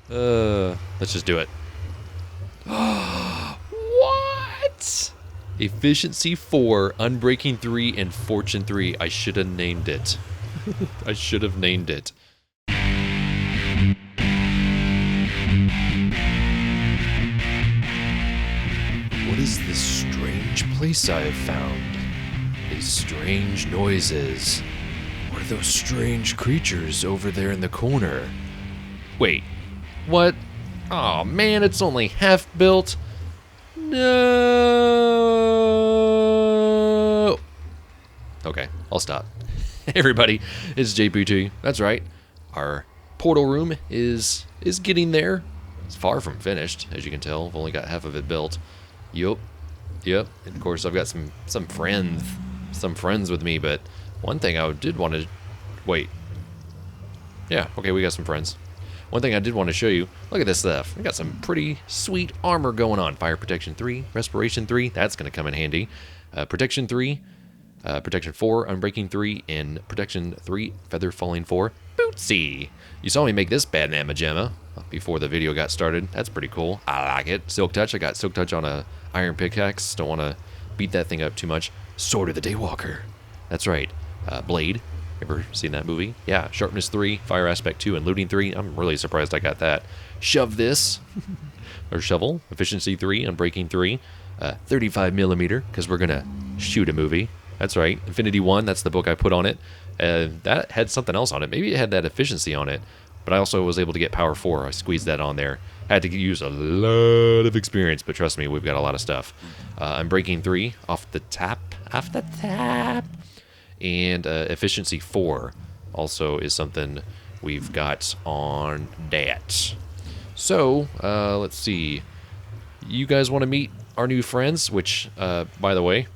Let's just do it. What? Efficiency 4, Unbreaking 3, and Fortune 3. I should have named it. I should have named it. What is this strange place I have found? These strange noises. What are those strange creatures over there in the corner? Wait, what? Oh man, it's only half built. No. Okay, I'll stop. Hey everybody, it's Ep72. That's right. Our portal room is getting there. It's far from finished, as you can tell. I've only got half of it built. Yup. And of course, I've got some friends with me. But one thing I did want to wait. Yeah, okay, we got some friends. One thing I did want to show you, look at this stuff. We got some pretty sweet armor going on. Fire Protection 3, Respiration 3, that's going to come in handy. Protection 3, Protection 4, Unbreaking 3, and Protection 3, Feather Falling 4. Bootsy! You saw me make this bad mamma jamma before the video got started. That's pretty cool. I like it. Silk Touch, I got Silk Touch on a iron pickaxe. Don't want to beat that thing up too much. Sword of the Daywalker. That's right. Blade. Ever seen that movie? Yeah, Sharpness 3, Fire Aspect 2, and Looting 3. I'm really surprised I got that. Shove this, or Shovel, Efficiency 3, Unbreaking 3, 35 millimeter, because we're going to shoot a movie. That's right, Infinity 1, that's the book I put on it. That had something else on it. Maybe it had that efficiency on it, but I also was able to get Power 4. I squeezed that on there. Had to use a lot of experience, but trust me, we've got a lot of stuff. Unbreaking 3, off the tap. And Efficiency 4 also is something we've got on that. So, let's see. You guys want to meet our new friends, which, by the way,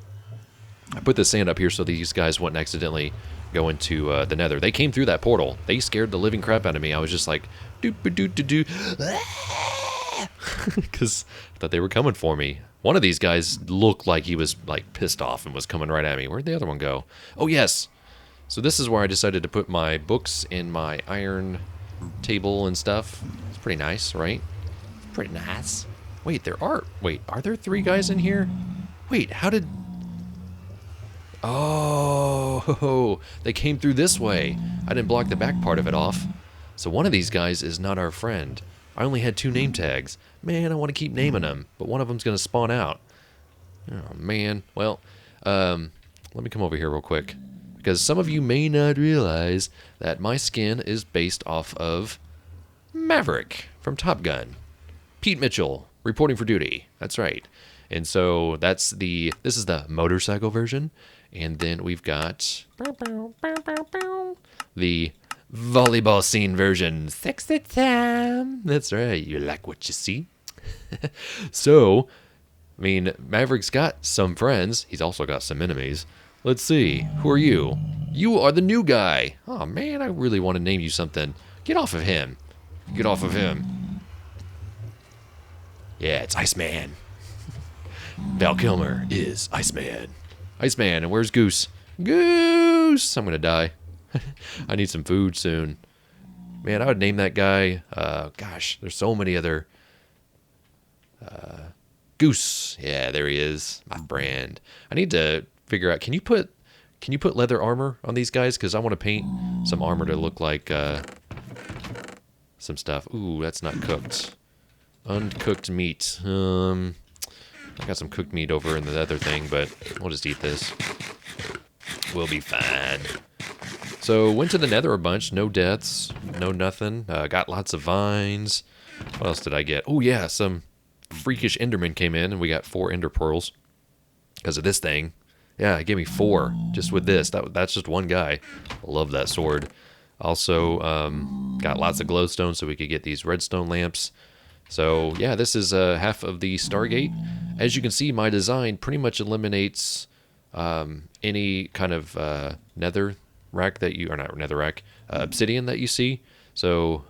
I put the sand up here so these guys wouldn't accidentally go into the nether. They came through that portal. They scared the living crap out of me. I was just like, doo-ba-doo-doo-doo, because I thought they were coming for me. One of these guys looked like he was like pissed off and was coming right at me. Where'd the other one go? Oh, yes. So this is where I decided to put my books and my iron table and stuff. It's pretty nice, right? Pretty nice. Wait, are there 3 guys in here? Wait, how did... Oh, they came through this way. I didn't block the back part of it off. So one of these guys is not our friend. I only had 2 name tags. Man, I want to keep naming them, but one of them's going to spawn out. Oh, man. Well, let me come over here real quick, because some of you may not realize that my skin is based off of Maverick from Top Gun. Pete Mitchell, reporting for duty. That's right. And so this is the motorcycle version, and then we've got the volleyball scene version. Sexy time. That's right. You like what you see? So, I mean, Maverick's got some friends. He's also got some enemies. Let's see. Who are you? You are the new guy. Oh, man, I really want to name you something. Get off of him. Get off of him. Yeah, it's Iceman. Val Kilmer is Iceman. Iceman, and where's Goose? Goose! I'm going to die. I need some food soon. Man, I would name that guy, gosh, there's so many other, Goose. Yeah, there he is, my brand. I need to figure out, can you put leather armor on these guys? Because I want to paint some armor to look like, some stuff. Ooh, that's not cooked. Uncooked meat. I got some cooked meat over in the other thing, but we'll just eat this. We'll be fine. So, went to the nether a bunch. No deaths. No nothing. Got lots of vines. What else did I get? Oh, yeah. Some freakish enderman came in, and we got 4 ender pearls. Because of this thing. Yeah, it gave me 4. Just with this. That's just one guy. Love that sword. Also, got lots of glowstone so we could get these redstone lamps. So, yeah, this is half of the Stargate. As you can see, my design pretty much eliminates any kind of nether rack that you, or not nether rack, obsidian that you see. So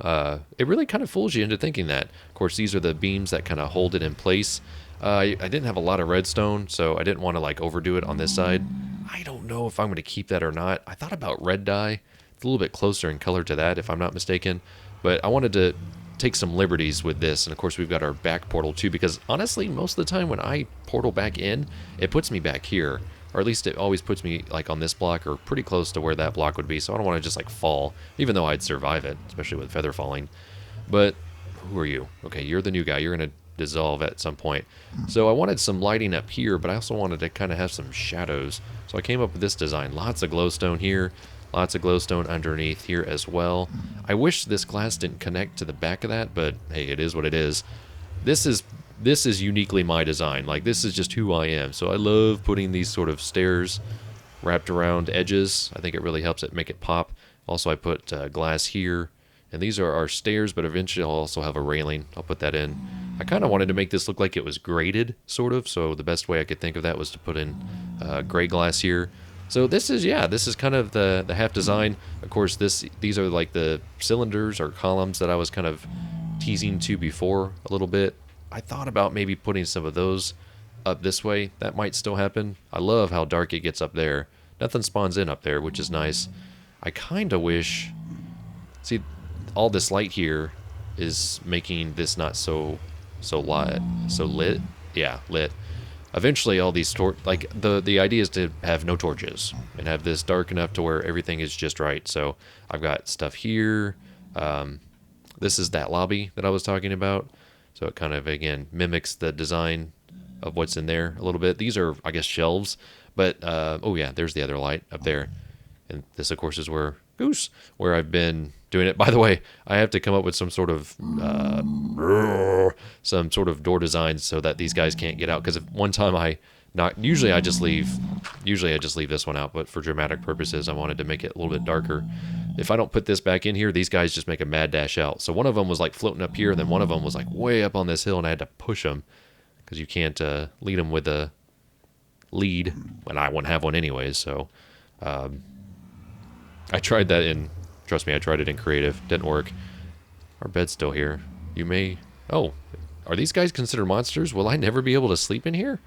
it really kind of fools you into thinking that. Of course, these are the beams that kind of hold it in place. I didn't have a lot of redstone, so I didn't want to like overdo it on this side. I don't know if I'm going to keep that or not. I thought about red dye. It's a little bit closer in color to that, if I'm not mistaken. But I wanted to take some liberties with this. And of course we've got our back portal too, because honestly most of the time when I portal back in, it puts me back here, or at least it always puts me like on this block or pretty close to where that block would be. So I don't want to just like fall, even though I'd survive it, especially with feather falling. But who are you? Okay, you're the new guy. You're gonna dissolve at some point. So I wanted some lighting up here, but I also wanted to kind of have some shadows. So I came up with this design. Lots of glowstone here, lots of glowstone underneath here as well. I wish this glass didn't connect to the back of that, but hey, it is what it is. This is uniquely my design. Like, this is just who I am. So I love putting these sort of stairs wrapped around edges. I think it really helps it make it pop. Also, I put glass here, and these are our stairs, but eventually I'll also have a railing. I'll put that in. I kind of wanted to make this look like it was graded, sort of, so the best way I could think of that was to put in gray glass here. So this is kind of the half design. Of course, these are like the cylinders or columns that I was kind of teasing to before a little bit. I thought about maybe putting some of those up this way. That might still happen. I love how dark it gets up there. Nothing spawns in up there, which is nice. I kind of wish... See, all this light here is making this not so lit. Yeah, lit. Eventually, all these the idea is to have no torches and have this dark enough to where everything is just right. So I've got stuff here. This is that lobby that I was talking about. So it kind of, again, mimics the design of what's in there a little bit. These are, I guess, shelves. But, oh yeah, there's the other light up there. And this, of course, is where I've been doing it. By the way, I have to come up with some sort of door design so that these guys can't get out. Because one time usually I just leave this one out, but for dramatic purposes, I wanted to make it a little bit darker. If I don't put this back in here, these guys just make a mad dash out. So one of them was like floating up here, and then one of them was like way up on this hill, and I had to push them because you can't lead them with a lead, and I wouldn't have one anyways. So I tried that in, trust me, I tried it in creative. Didn't work. Our bed's still here. You may... Oh, are these guys considered monsters? Will I never be able to sleep in here?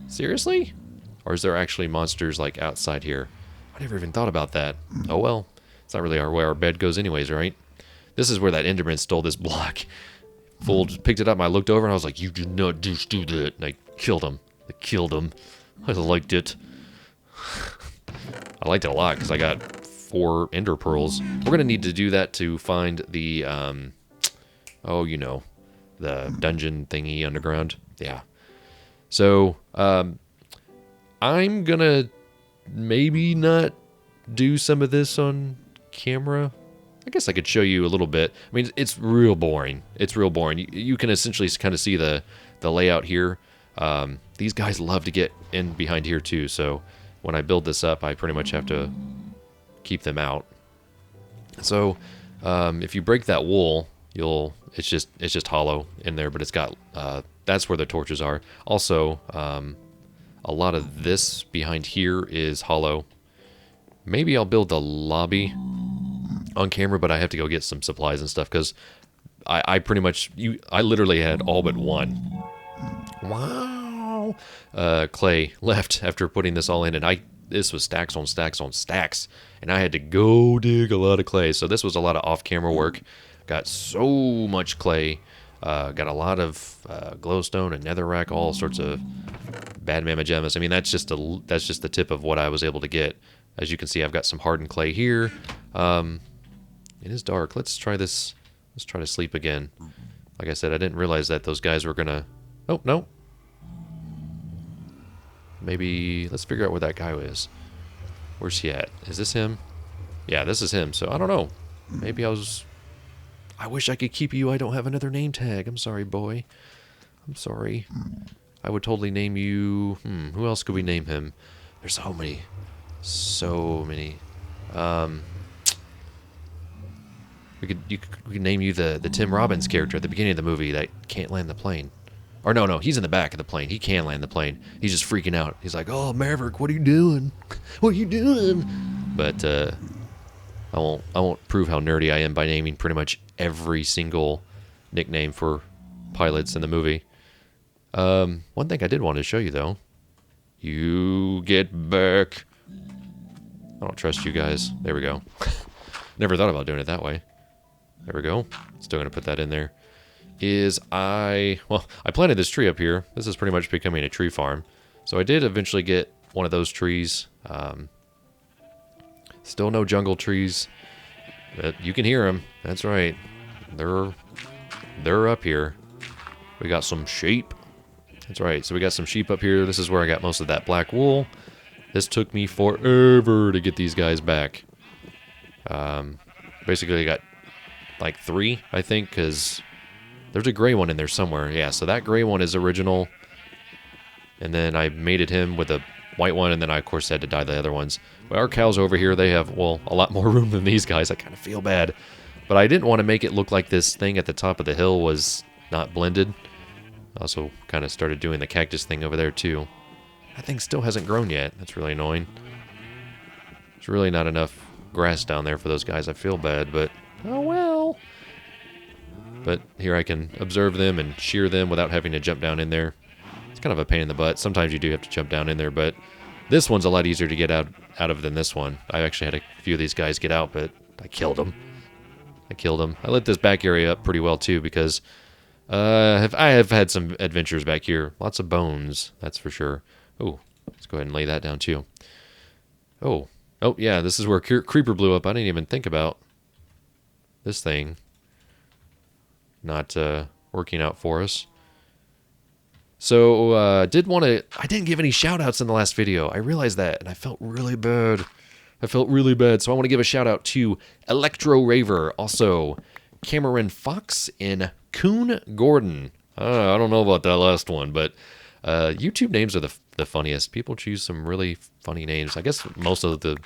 Seriously? Or is there actually monsters like outside here? I never even thought about that. Oh well. It's not really where our bed goes anyways, right? This is where that Enderman stole this block. Picked it up and I looked over and I was like, you do not do that. And I killed him. I liked it. I liked it a lot because I got 4 ender pearls. We're going to need to do that to find the, the dungeon thingy underground. Yeah. So, I'm going to maybe not do some of this on camera. I guess I could show you a little bit. I mean, it's real boring. You can essentially kind of see the layout here. These guys love to get in behind here too, so when I build this up, I pretty much have to keep them out. So if you break that wool, it's just hollow in there, but it's got that's where the torches are. Also, a lot of this behind here is hollow. Maybe I'll build the lobby on camera, but I have to go get some supplies and stuff because I literally had all but one. Wow. Clay left after putting this all in, and this was stacks on stacks on stacks, and I had to go dig a lot of clay. So this was a lot of off-camera work. Got so much clay. Got a lot of glowstone and netherrack, all sorts of bad mamma jammas. I mean, that's just the tip of what I was able to get. As you can see, I've got some hardened clay here. It is dark. Let's try this. Let's try to sleep again. Like I said, I didn't realize that those guys were gonna... Oh, no. Maybe... Let's figure out where that guy is. Where's he at? Is this him? Yeah, this is him. So, I don't know. Maybe I wish I could keep you. I don't have another name tag. I'm sorry, boy. I'm sorry. I would totally name you... who else could we name him? There's so many. So many. We could name you the Tim Robbins character at the beginning of the movie that can't land the plane. Or no, he's in the back of the plane. He can land the plane. He's just freaking out. He's like, "Oh, Maverick, what are you doing? What are you doing?" But I won't prove how nerdy I am by naming pretty much every single nickname for pilots in the movie. One thing I did want to show you though. You get back. I don't trust you guys. There we go. Never thought about doing it that way. There we go. Still going to put that in there. I planted this tree up here. This is pretty much becoming a tree farm. So I did eventually get one of those trees. Still no jungle trees. But you can hear them. That's right. They're up here. We got some sheep. That's right. So we got some sheep up here. This is where I got most of that black wool. This took me forever to get these guys back. Basically, I got like 3, I think, because there's a gray one in there somewhere. Yeah, so that gray one is original. And then I mated him with a white one, and then I, of course, had to dye the other ones. But our cows over here, they have, well, a lot more room than these guys. I kind of feel bad. But I didn't want to make it look like this thing at the top of the hill was not blended. Also kind of started doing the cactus thing over there, too. That thing still hasn't grown yet. That's really annoying. There's really not enough grass down there for those guys. I feel bad, but oh well. But here I can observe them and shear them without having to jump down in there. It's kind of a pain in the butt. Sometimes you do have to jump down in there, but this one's a lot easier to get out of than this one. I actually had a few of these guys get out, but I killed them. I lit this back area up pretty well, too, because I have had some adventures back here. Lots of bones, that's for sure. Oh, let's go ahead and lay that down, too. Oh, yeah, this is where Creeper blew up. I didn't even think about this thing not working out for us. So, I didn't give any shout-outs in the last video. I realized that, and I felt really bad. So I want to give a shout-out to Electro Raver, also Cameron Fox, and Coon Gordon. I don't know about that last one, but YouTube names are the funniest. People choose some really funny names. I guess most of the,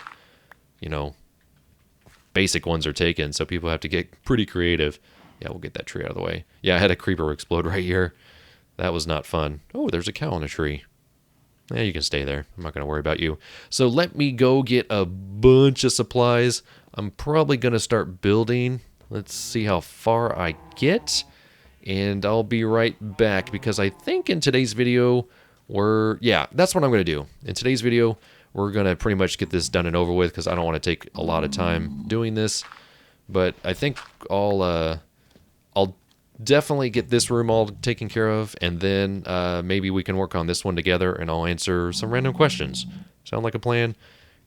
basic ones are taken, so people have to get pretty creative. Yeah, we'll get that tree out of the way. Yeah, I had a creeper explode right here. That was not fun. Oh, there's a cow in a tree. Yeah, you can stay there. I'm not going to worry about you. So let me go get a bunch of supplies. I'm probably going to start building. Let's see how far I get. And I'll be right back because I think in today's video, that's what I'm going to do. In today's video, we're going to pretty much get this done and over with because I don't want to take a lot of time doing this. But I think I'll definitely get this room all taken care of, and then maybe we can work on this one together, and I'll answer some random questions. Sound like a plan?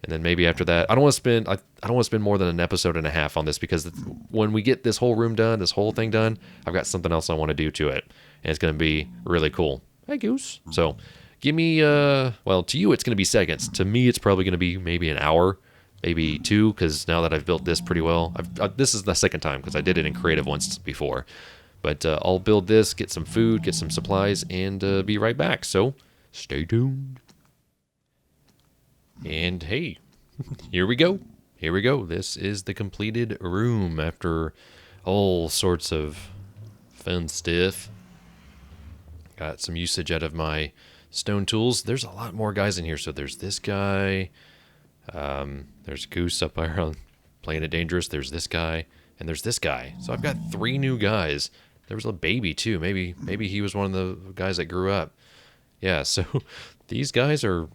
And then maybe after that, I don't want to spend more than an episode and a half on this because when we get this whole room done, this whole thing done, I've got something else I want to do to it, and it's going to be really cool. Hey, Goose. So give me, to you it's going to be seconds. To me, it's probably going to be maybe an hour, maybe 2, because now that I've built this pretty well, this is the second time because I did it in creative once before. But I'll build this, get some food, get some supplies, and be right back. So stay tuned. And hey, here we go. This is the completed room after all sorts of fun stuff. Got some usage out of my stone tools. There's a lot more guys in here. So there's this guy. There's Goose up there on Playing It Dangerous. There's this guy. And there's this guy. So I've got 3 new guys. There was a baby too. Maybe he was one of the guys that grew up. Yeah, so these guys are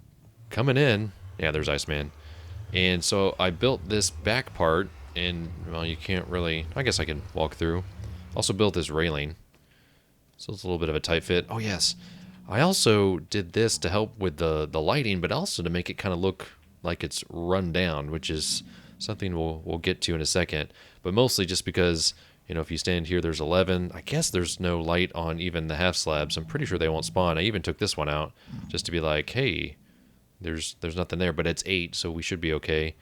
coming in. Yeah, there's Iceman. And so I built this back part, and well, you can't really. I guess I can walk through. Also built this railing, so it's a little bit of a tight fit. Oh yes, I also did this to help with the lighting, but also to make it kind of look like it's run down, which is something we'll get to in a second. But mostly just because. If you stand here, there's 11. I guess there's no light on even the half slabs. I'm pretty sure they won't spawn. I even took this one out just to be like, hey, there's nothing there, but it's 8, so we should be okay.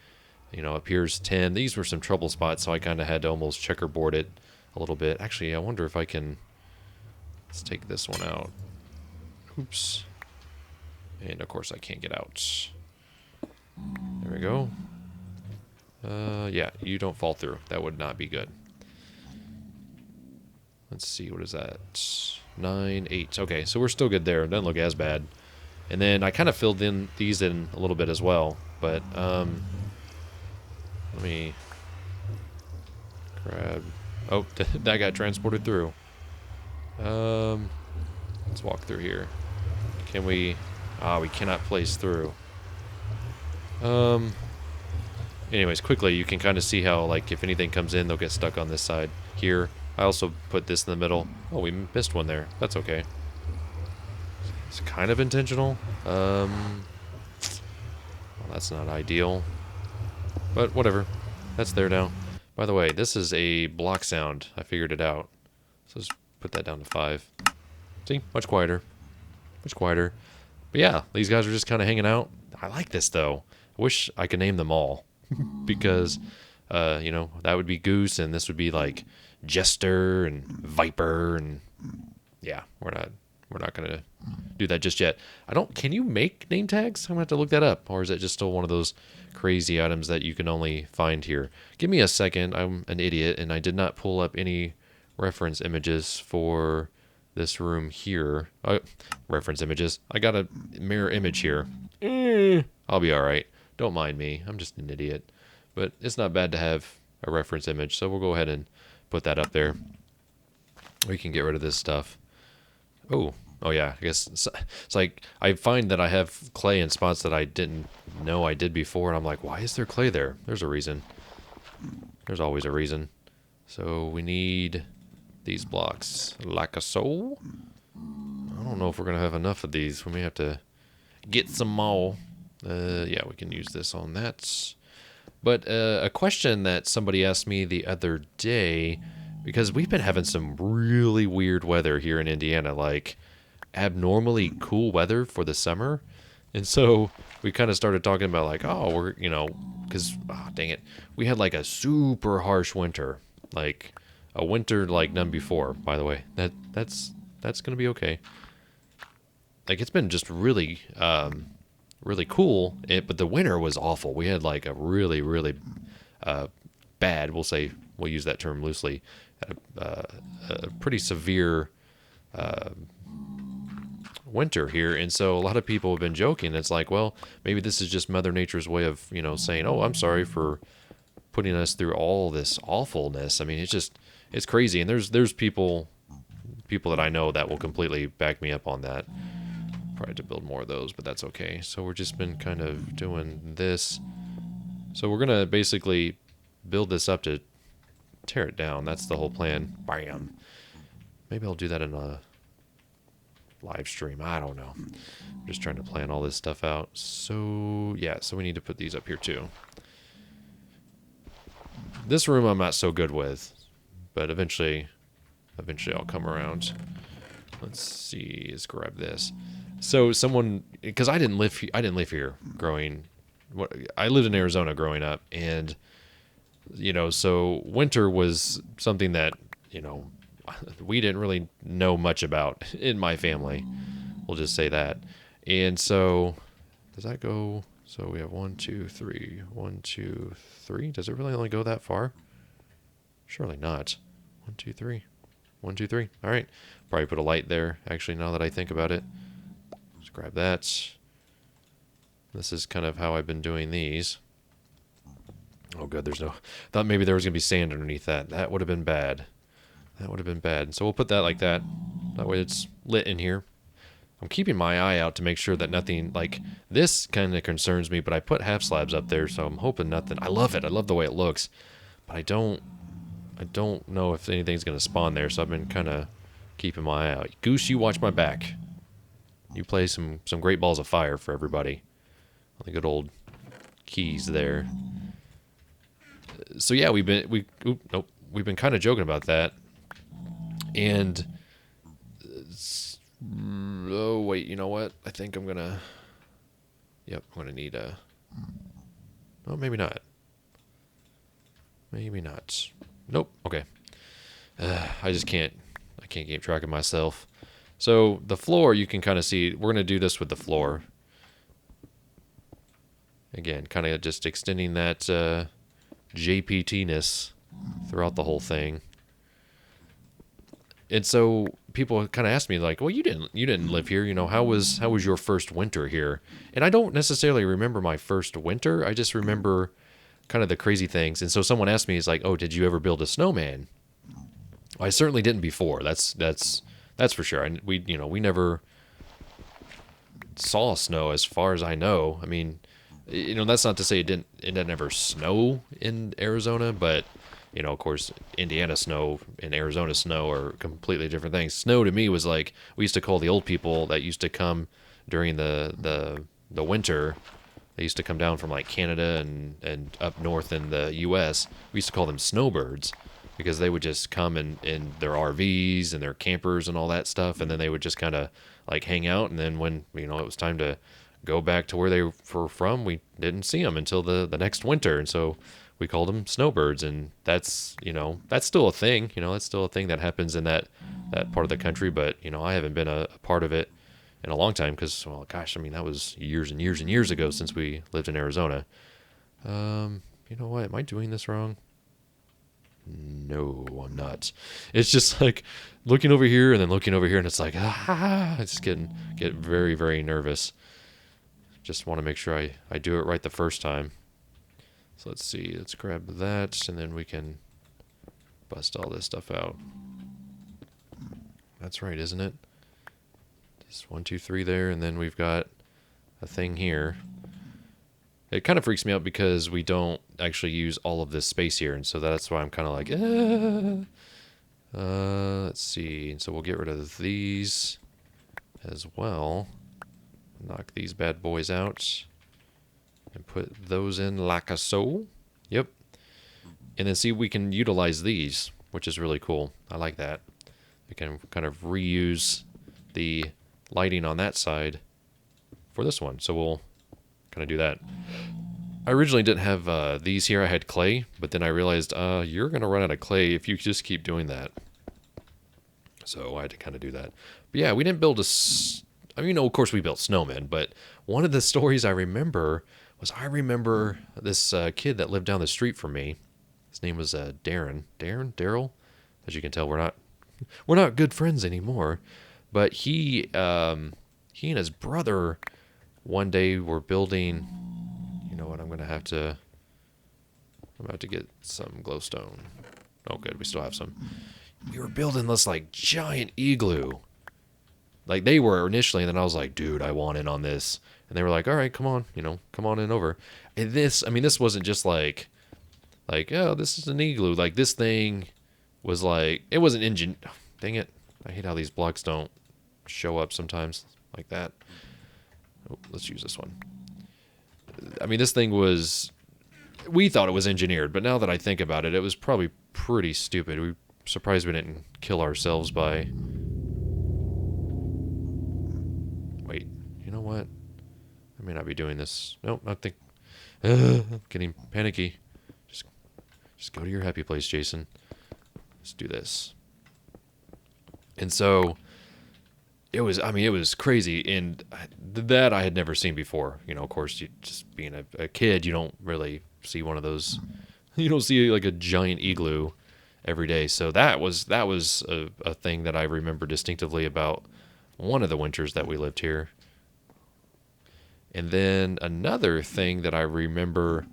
Up here's 10. These were some trouble spots, so I kind of had to almost checkerboard it a little bit. Actually, I wonder if I can. Let's take this one out. Oops. And of course, I can't get out. There we go. Yeah, you don't fall through. That would not be good. Let's see, what is that? 9, 8. Okay, so we're still good there. It doesn't look as bad. And then I kind of filled these in a little bit as well. But, let me grab... Oh, that got transported through. Let's walk through here. Can we... we cannot place through. And anyways, quickly, you can kind of see how, like, if anything comes in, they'll get stuck on this side here. I also put this in the middle. Oh, we missed one there. That's okay. It's kind of intentional. Well, that's not ideal. But whatever. That's there now. By the way, this is a block sound. I figured it out. So let's put that down to 5. See? Much quieter. Much quieter. But yeah, these guys are just kind of hanging out. I like this, though. I wish I could name them all. Because, you know, that would be Goose, and this would be, like, Jester and Viper, and yeah, we're not going to do that just yet. Can you make name tags? I'm going to have to look that up. Or is it just still one of those crazy items that you can only find here? Give me a second. I'm an idiot, and I did not pull up any reference images for this room here. Reference images. I got a mirror image here. I'll be all right. Don't mind me. I'm just an idiot. But it's not bad to have a reference image, so we'll go ahead and put that up there. We can get rid of this stuff. Oh yeah, I guess it's like I find that I have clay in spots that I didn't know I did before, and I'm like, why is there clay there? There's a reason. There's always a reason. So we need these blocks like a soul. I don't know if we're going to have enough of these. We may have to get some more. Yeah, we can use this on that. But a question that somebody asked me the other day, because we've been having some really weird weather here in Indiana, like abnormally cool weather for the summer. And so we kind of started talking about like, oh, we're, you know, because, oh, dang it, we had like a super harsh winter, like a winter like none before, by the way. That's going to be okay. Like it's been just really, really cool, but the winter was awful. We had like a really, really bad, we'll use that term loosely, a pretty severe winter here. And so a lot of people have been joking. It's like, well, maybe this is just Mother Nature's way of, you know, saying, oh, I'm sorry for putting us through all this awfulness. I mean, it's crazy. And there's people that I know that will completely back me up on that. Probably have to build more of those, but that's okay. So we've just been kind of doing this. So we're going to basically build this up to tear it down. That's the whole plan. Bam. Maybe I'll do that in a live stream. I don't know. I'm just trying to plan all this stuff out. So, yeah. So we need to put these up here too. This room I'm not so good with, but eventually I'll come around. Let's see. Let's grab this. So someone, because I didn't live here I lived in Arizona growing up, and you know, so winter was something that, you know, we didn't really know much about in my family. We'll just say that. And so does that go? So we have 1, 2, 3, 1, 2, 3. Does it really only go that far? Surely not. 1, 2, 3. 1, 2, 3. All right. Probably put a light there. Actually, now that I think about it. Grab that. This is kind of how I've been doing these. Oh, good. Thought maybe there was going to be sand underneath that. That would have been bad. That would have been bad. So we'll put that like that. That way it's lit in here. I'm keeping my eye out to make sure that nothing, like, this kind of concerns me, but I put half slabs up there, so I'm hoping nothing. I love it. I love the way it looks. But I don't know if anything's going to spawn there, so I've been kind of keeping my eye out. Goose, you watch my back. You play some great balls of fire for everybody. The good old keys there. So yeah, we've been kind of joking about that. And oh wait, you know what? I think I'm gonna need a. Oh, maybe not. Maybe not. Nope. Okay. I can't keep track of myself. So the floor, you can kind of see, we're going to do this with the floor. Again, kind of just extending that JPT-ness throughout the whole thing. And so people kind of ask me like, well, you didn't live here, you know, how was your first winter here? And I don't necessarily remember my first winter. I just remember kind of the crazy things. And so someone asked me, he's like, oh, did you ever build a snowman? I certainly didn't before. That's for sure. We never saw snow as far as I know. I mean, That's not to say it didn't ever snow in Arizona, but of course, Indiana snow and Arizona snow are completely different things. Snow to me was like, we used to call the old people that used to come during the winter. They used to come down from like Canada and up north in the U.S. We used to call them snowbirds because they would just come in their RVs and their campers and all that stuff, and then they would just kind of like hang out. And then when it was time to go back to where they were from, we didn't see them until the next winter, and so we called them snowbirds. And that's still a thing. That's still a thing that happens in that part of the country. But I haven't been a part of it in a long time because, well, gosh, I mean, that was years and years and years ago since we lived in Arizona. You know what? Am I doing this wrong? No, I'm not. It's just like looking over here and then looking over here, and it's like, it's get very, very nervous. Just want to make sure I do it right the first time. So let's see. Let's grab that, and then we can bust all this stuff out. That's right, isn't it? Just 1, 2, 3 there, and then we've got a thing here. It kind of freaks me out because we don't actually use all of this space here, and so that's why I'm kind of like, let's see. And so we'll get rid of these as well. Knock these bad boys out and put those in like a so. Yep. And then see, we can utilize these, which is really cool. I like that. We can kind of reuse the lighting on that side for this one. So we'll kind of do that. I originally didn't have these here. I had clay, but then I realized you're going to run out of clay if you just keep doing that. So I had to kind of do that. But yeah, we didn't build of course we built snowmen, but one of the stories I remember was this kid that lived down the street from me. His name was Daryl. As you can tell, we're not good friends anymore. But he and his brother one day were building. You know what? I'm about to get some glowstone. Oh, good. We still have some. We were building this like giant igloo. Like they were initially, and then I was like, dude, I want in on this. And they were like, all right, come on, come on in over. And this wasn't just like, oh, this is an igloo. Like this thing was like, it wasn't dang it. I hate how these blocks don't show up sometimes like that. Oh, let's use this one. I mean, this thing we thought it was engineered, but now that I think about it, it was probably pretty stupid. We're surprised we didn't kill ourselves by... Wait, you know what? I may not be doing this. Nope, not think... getting panicky. Just go to your happy place, Jason. Let's do this. And so... It was crazy, and that I had never seen before. Of course, just being a kid, you don't really see one of those. You don't see like a giant igloo every day. So that was a thing that I remember distinctively about one of the winters that we lived here. And then another thing that I remember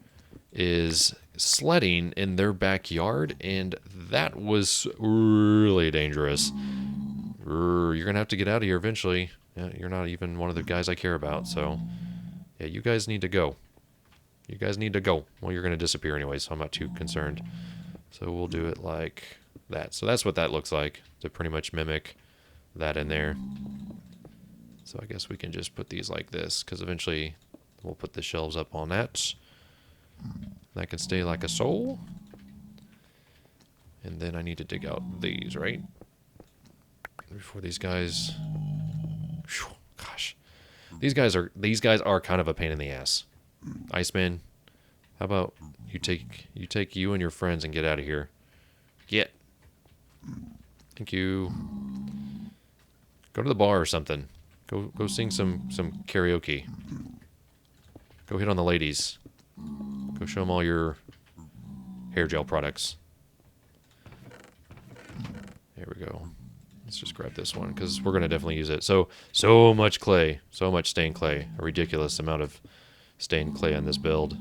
is sledding in their backyard, and that was really dangerous. You're going to have to get out of here eventually. Yeah, you're not even one of the guys I care about, so... Yeah, you guys need to go. You guys need to go. Well, you're going to disappear anyway, so I'm not too concerned. So we'll do it like that. So that's what that looks like, to pretty much mimic that in there. So I guess we can just put these like this, because eventually we'll put the shelves up on that. That can stay like a soul. And then I need to dig out these, right? Before these guys... Whew, gosh. These guys are kind of a pain in the ass. Iceman, how about you take you and your friends and get out of here. Get. Thank you. Go to the bar or something. Go sing some karaoke. Go hit on the ladies. Go show them all your hair gel products. There we go. Let's just grab this one, because we're going to definitely use it. So much clay. So much stained clay. A ridiculous amount of stained clay on this build.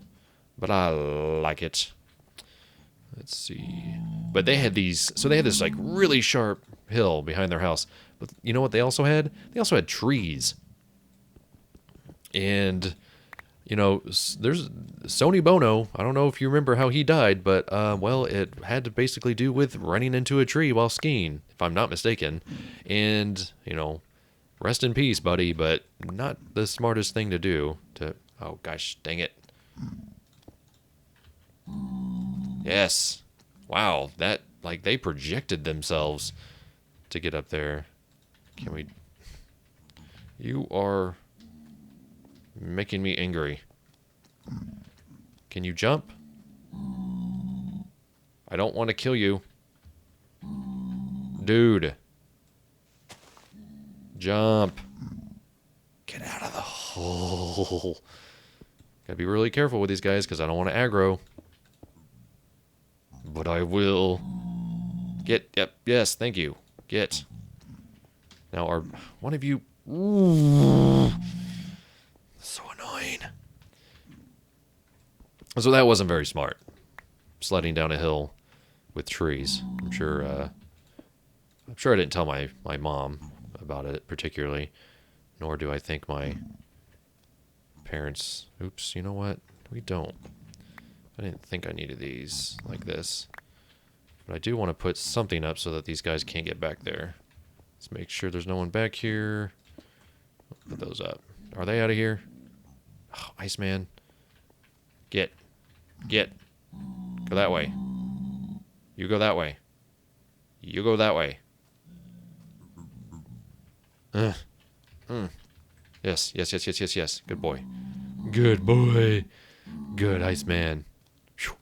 But I like it. Let's see. But they had these... So they had this, like, really sharp hill behind their house. But you know what they also had? They also had trees. And, you know, there's Sony Bono. I don't know if you remember how he died, but, well, it had to basically do with running into a tree while skiing, if I'm not mistaken. And, you know, rest in peace, buddy, but not the smartest thing to do. Oh, gosh, dang it. Yes. Wow, that, like, they projected themselves to get up there. Can we... You are making me angry. Can you jump? I don't want to kill you. Dude. Jump. Get out of the hole. Gotta be really careful with these guys because I don't want to aggro. But I will. Yep, yes, thank you. Get. Now, one of you... Ooh. So annoying. So that wasn't very smart. Sledding down a hill with trees. I'm sure I didn't tell my mom about it particularly. Nor do I think my parents... Oops, you know what? We don't. I didn't think I needed these like this. But I do want to put something up so that these guys can't get back there. Let's make sure there's no one back here. Put those up. Are they out of here? Oh, Iceman. Get. Go that way. You go that way. You go that way. Yes. Good boy. Good boy. Good, Iceman. Whew.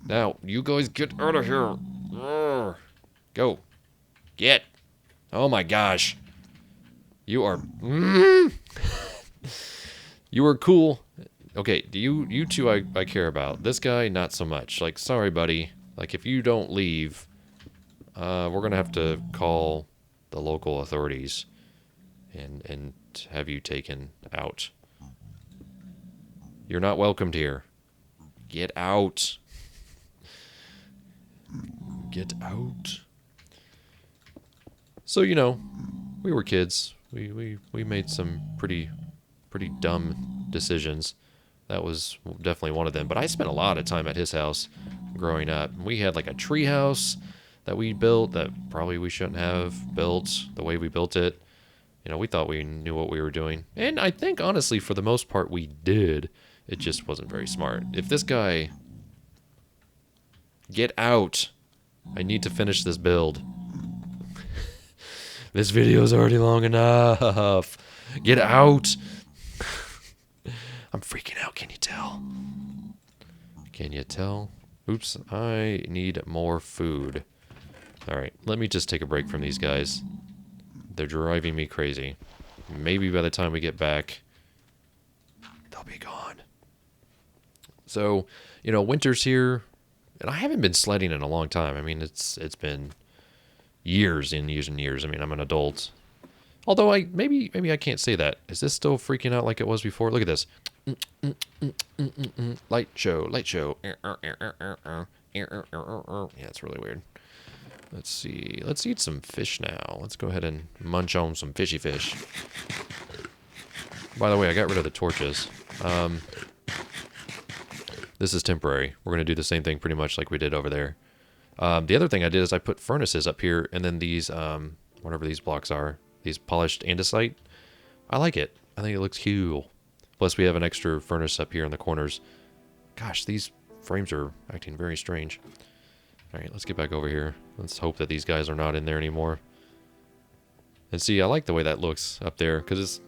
Now, you guys get out of here. Go. Get. Oh my gosh. You are... You are cool. Okay, you two I care about. This guy, not so much. Like, sorry, buddy. Like, if you don't leave, we're going to have to call the local authorities and have you taken out. You're not welcomed here. Get out. Get out. So, you know, we were kids. We made some pretty dumb decisions. That was definitely one of them. But I spent a lot of time at his house growing up. We had like a tree house that we built that probably we shouldn't have built the way we built it. You know, we thought we knew what we were doing. And I think, honestly, for the most part, we did. It just wasn't very smart. If this guy... Get out. I need to finish this build. This video is already long enough. Get out. I'm freaking out. Can you tell? Can you tell? Oops. I need more food. Alright. Let me just take a break from these guys. They're driving me crazy. Maybe by the time we get back, they'll be gone. So, you know, winter's here. And I haven't been sledding in a long time. I mean, it's been... years and years and years. I mean, I'm an adult. Although maybe I can't say that. Is this still freaking out like it was before? Look at this. Light show. Yeah, it's really weird. Let's see. Let's eat some fish now. Let's go ahead and munch on some fishy fish. By the way, I got rid of the torches. This is temporary. We're going to do the same thing pretty much like we did over there. The other thing I did is I put furnaces up here, and then these, whatever these blocks are, these polished andesite. I like it. I think it looks cool. Plus, we have an extra furnace up here in the corners. Gosh, these frames are acting very strange. All right, let's get back over here. Let's hope that these guys are not in there anymore. And see, I like the way that looks up there, because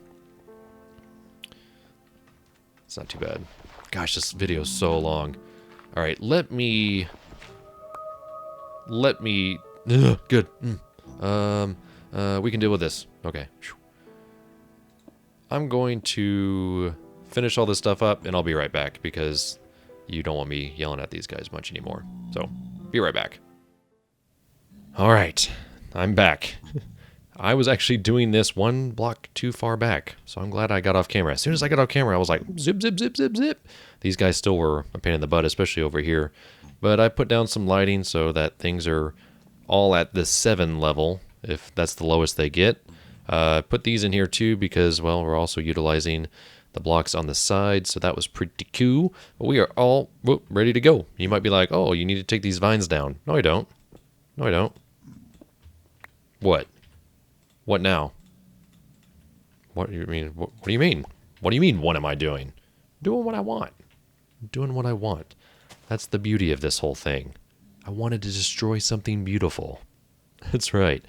it's not too bad. Gosh, this video is so long. All right, let me... Good. We can deal with this. Okay. I'm going to finish all this stuff up, and I'll be right back, because you don't want me yelling at these guys much anymore. So, be right back. Alright, I'm back. I was actually doing this one block too far back, so I'm glad I got off camera. As soon as I got off camera, I was like, zip, zip, zip, zip, zip. These guys still were a pain in the butt, especially over here. But I put down some lighting so that things are all at the 7 level, if that's the lowest they get. Put these in here too because, well, we're also utilizing the blocks on the side, so that was pretty cool. But we are all ready to go. You might be like, oh, you need to take these vines down. No, I don't. No, I don't. What? What now? What do you mean? What do you mean? What do you mean, what am I doing? Doing what I want. Doing what I want. That's the beauty of this whole thing. I wanted to destroy something beautiful. That's right.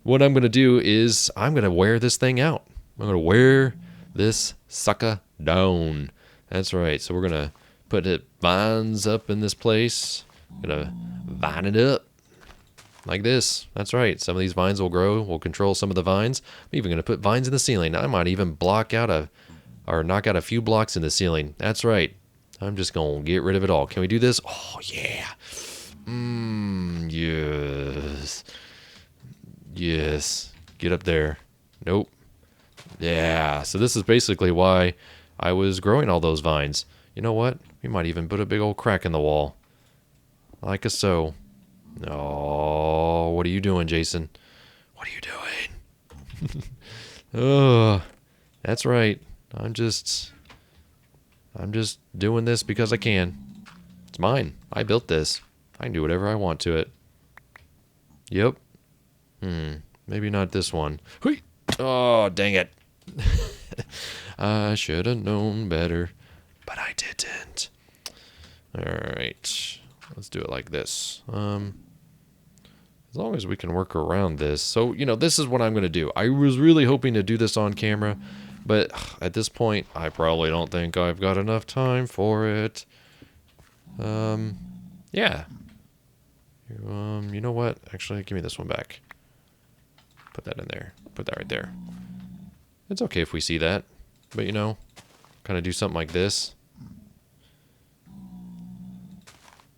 What I'm going to do is I'm going to wear this thing out. I'm going to wear this sucker down. That's right. So we're going to put it vines up in this place. Going to vine it up like this. That's right. Some of these vines will grow. We'll control some of the vines. I'm even going to put vines in the ceiling. I might even knock out a few blocks in the ceiling. That's right. I'm just going to get rid of it all. Can we do this? Oh, yeah. Yes. Yes. Get up there. Nope. Yeah. So this is basically why I was growing all those vines. You know what? We might even put a big old crack in the wall. Like a so. Oh, what are you doing, Jason? What are you doing? Oh, that's right. I'm just doing this because I can. It's mine. I built this. I can do whatever I want to it. Yep. Maybe not this one. Hui! Oh, dang it. I should have known better, but I didn't. All right. Let's do it like this. As long as we can work around this. So, this is what I'm going to do. I was really hoping to do this on camera, but at this point, I probably don't think I've got enough time for it. Yeah. You know what? Actually, give me this one back. Put that in there. Put that right there. It's okay if we see that, but kind of do something like this.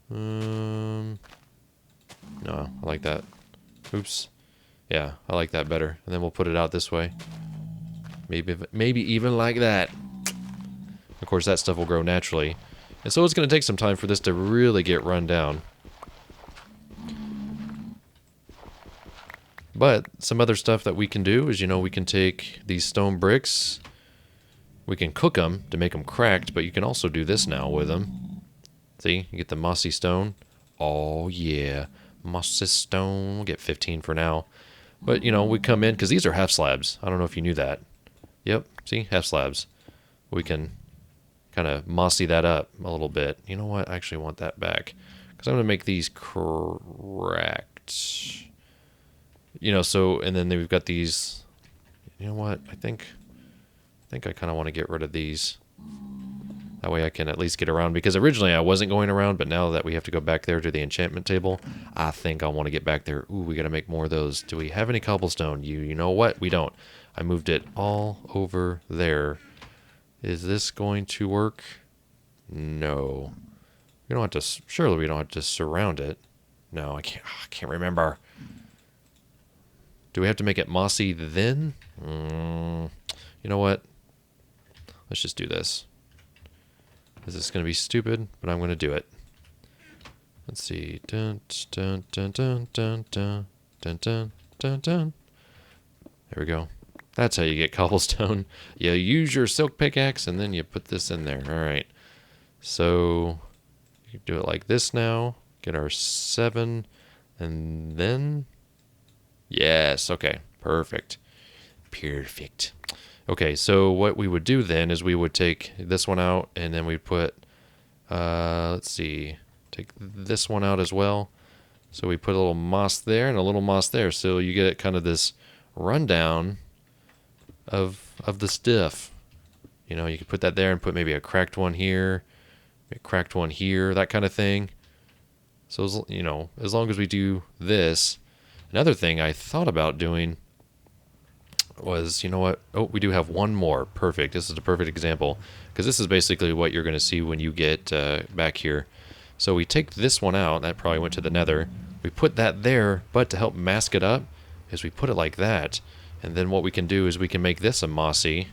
No, I like that. Oops. Yeah, I like that better. And then we'll put it out this way. Maybe even like that. Of course, that stuff will grow naturally. And so it's going to take some time for this to really get run down. But some other stuff that we can do is, we can take these stone bricks. We can cook them to make them cracked, but you can also do this now with them. See, you get the mossy stone. Oh, yeah. Mossy stone. We'll get 15 for now. But, we come in, because these are half slabs. I don't know if you knew that. Yep, see, half slabs. We can kind of mossy that up a little bit. You know what? I actually want that back. Because I'm going to make these cracked. So, and then we've got these. You know what? I think I kind of want to get rid of these. That way I can at least get around, because originally I wasn't going around, but now that we have to go back there to the enchantment table, I think I want to get back there. Ooh, we got to make more of those. Do we have any cobblestone? You know what? We don't. I moved it all over there. Is this going to work? No. We don't have to, surely we don't have to surround it. No, I can't remember. Do we have to make it mossy then? You know what? Let's just do this. This is going to be stupid, but I'm going to do it. Let's see. Dun, dun, dun, dun, dun, dun, dun, dun, dun, dun. There we go. That's how you get cobblestone. You use your silk pickaxe, and then you put this in there. All right. So you do it like this now. Get our 7, and then... Yes, okay. Perfect. Perfect. Okay, so what we would do then is we would take this one out, and then we'd put, let's see, take this one out as well. So we put a little moss there and a little moss there. So you get kind of this rundown of the stuff. You could put that there and put maybe a cracked one here, a cracked one here, that kind of thing. So, as long as we do this. Another thing I thought about doing was, you know what? Oh, we do have one more. Perfect. This is a perfect example, because this is basically what you're going to see when you get back here. So we take this one out. That probably went to the nether. We put that there, but to help mask it up is we put it like that. And then what we can do is we can make this a mossy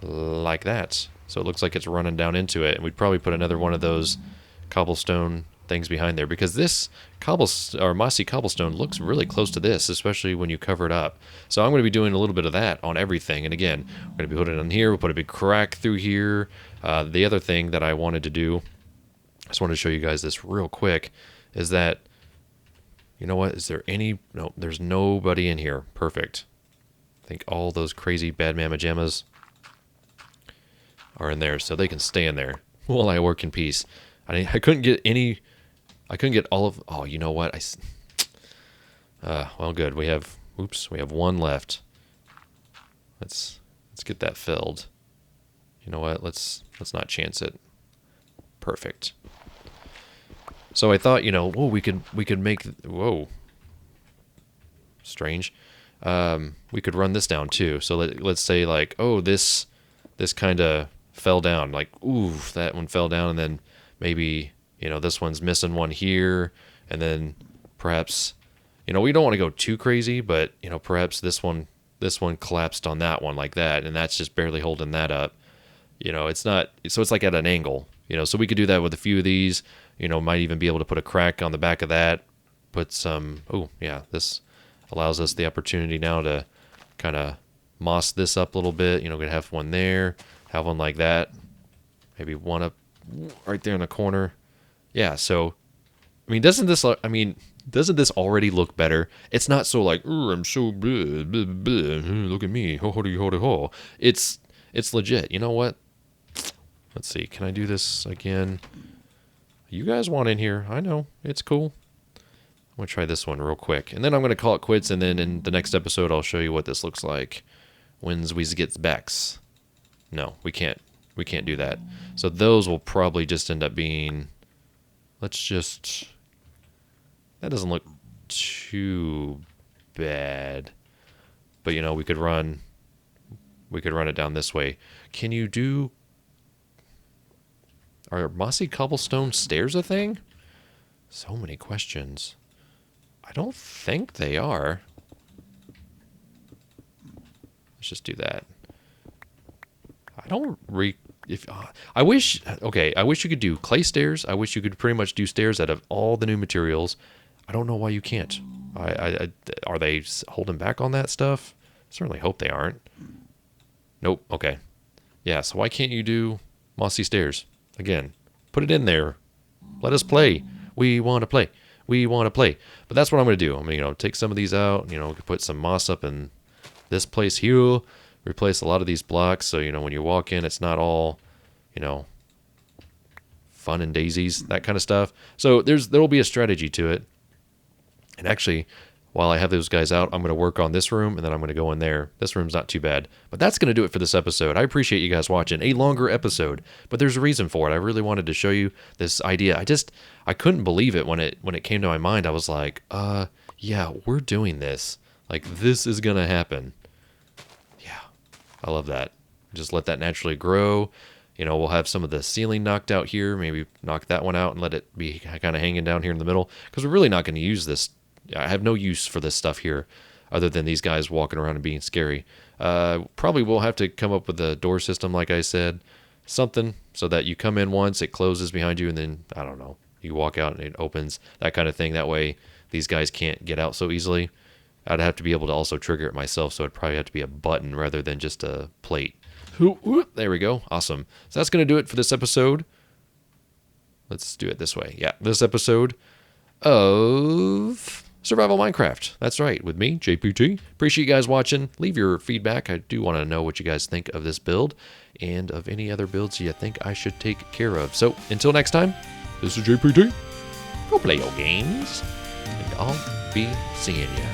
like that. So it looks like it's running down into it. And we'd probably put another one of those cobblestone things behind there, because this or mossy cobblestone looks really close to this, especially when you cover it up. So I'm going to be doing a little bit of that on everything. And again, we're going to be putting it on here. We'll put a big crack through here. The other thing that I wanted to do, I just wanted to show you guys this real quick, is that, you know what, is there any, no, there's nobody in here. Perfect. I think all those crazy bad mamma jammas are in there, so they can stay in there while I work in peace. I couldn't get any, I couldn't get all of, oh, you know what, well, good, we have one left. Let's get that filled. You know what, let's not chance it. Perfect. So I thought, you know, whoa, we could make, whoa, strange. We could run this down too. So let's say like, oh, this kind of fell down, like, ooh, that one fell down, and then maybe, you know, this one's missing one here, and then perhaps, you know, we don't want to go too crazy, but, you know, perhaps this one collapsed on that one like that, and that's just barely holding that up. You know, it's not, so it's like at an angle, you know, so we could do that with a few of these, you know, might even be able to put a crack on the back of that, put some, oh yeah, this allows us the opportunity now to kind of moss this up a little bit. You know, we're going to have one there, have one like that, maybe one up right there in the corner. Yeah, so, I mean, doesn't this already look better? It's not so like, I'm so blah, blah, blah, look at me, ho, ho, ho, ho, ho. It's legit. You know what? Let's see, can I do this again? You guys want in here. I know, it's cool. I'm going to try this one real quick, and then I'm going to call it quits, and then in the next episode I'll show you what this looks like when we gets backs. No, we can't do that. So those will probably just end up being, that doesn't look too bad. But, you know, we could run it down this way. Can you do, are mossy cobblestone stairs a thing? So many questions. I don't think they are. Let's just do that. I wish you could do clay stairs. I wish you could pretty much do stairs out of all the new materials. I don't know why you can't. Are they holding back on that stuff? Certainly hope they aren't. Nope. Okay. Yeah, so why can't you do mossy stairs? Again, put it in there. Let us play. We want to play. We want to play. But that's what I'm going to do. I'm going to, you know, take some of these out. You know, put some moss up in this place here. Replace a lot of these blocks, so, you know, when you walk in, it's not all, you know, fun and daisies, that kind of stuff. So there will be a strategy to it. And actually, while I have those guys out, I'm going to work on this room, and then I'm going to go in there. This room's not too bad. But that's going to do it for this episode. I appreciate you guys watching. A longer episode, but there's a reason for it. I really wanted to show you this idea. I couldn't believe it when it came to my mind. I was like, yeah, we're doing this. Like, this is going to happen. I love that. Just let that naturally grow. You know, we'll have some of the ceiling knocked out here. Maybe knock that one out and let it be kind of hanging down here in the middle. Because we're really not going to use this. I have no use for this stuff here other than these guys walking around and being scary. Probably we'll have to come up with a door system, like I said. Something so that you come in once, it closes behind you, and then, I don't know, you walk out and it opens. That kind of thing. That way these guys can't get out so easily. I'd have to be able to also trigger it myself, so it'd probably have to be a button rather than just a plate. There we go. Awesome. So that's going to do it for this episode. Let's do it this way. Yeah, this episode of Survival Minecraft. That's right, with me, JPT. Appreciate you guys watching. Leave your feedback. I do want to know what you guys think of this build and of any other builds you think I should take care of. So until next time, this is JPT. Go play your games, and I'll be seeing ya.